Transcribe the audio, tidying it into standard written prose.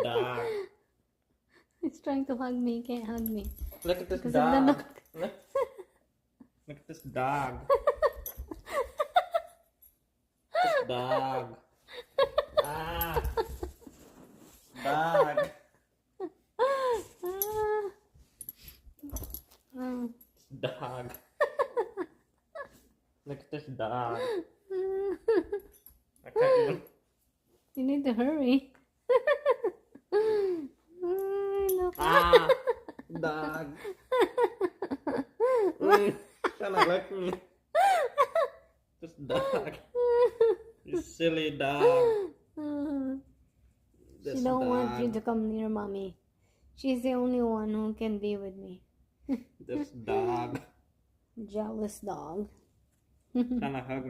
Dog. He's trying to hug me. He can't hug me. Look at this Because of the dog. knock. Look at this dog. This dog. Ah. Dog. Dog. Look at this dog. I can't even. You need to hurry. Ah. Dog. Kinda like me. This dog. You silly dog. She don't want you to come near mommy. She's the only one who can be with me. This dog. Jealous dog. Kinda hug me.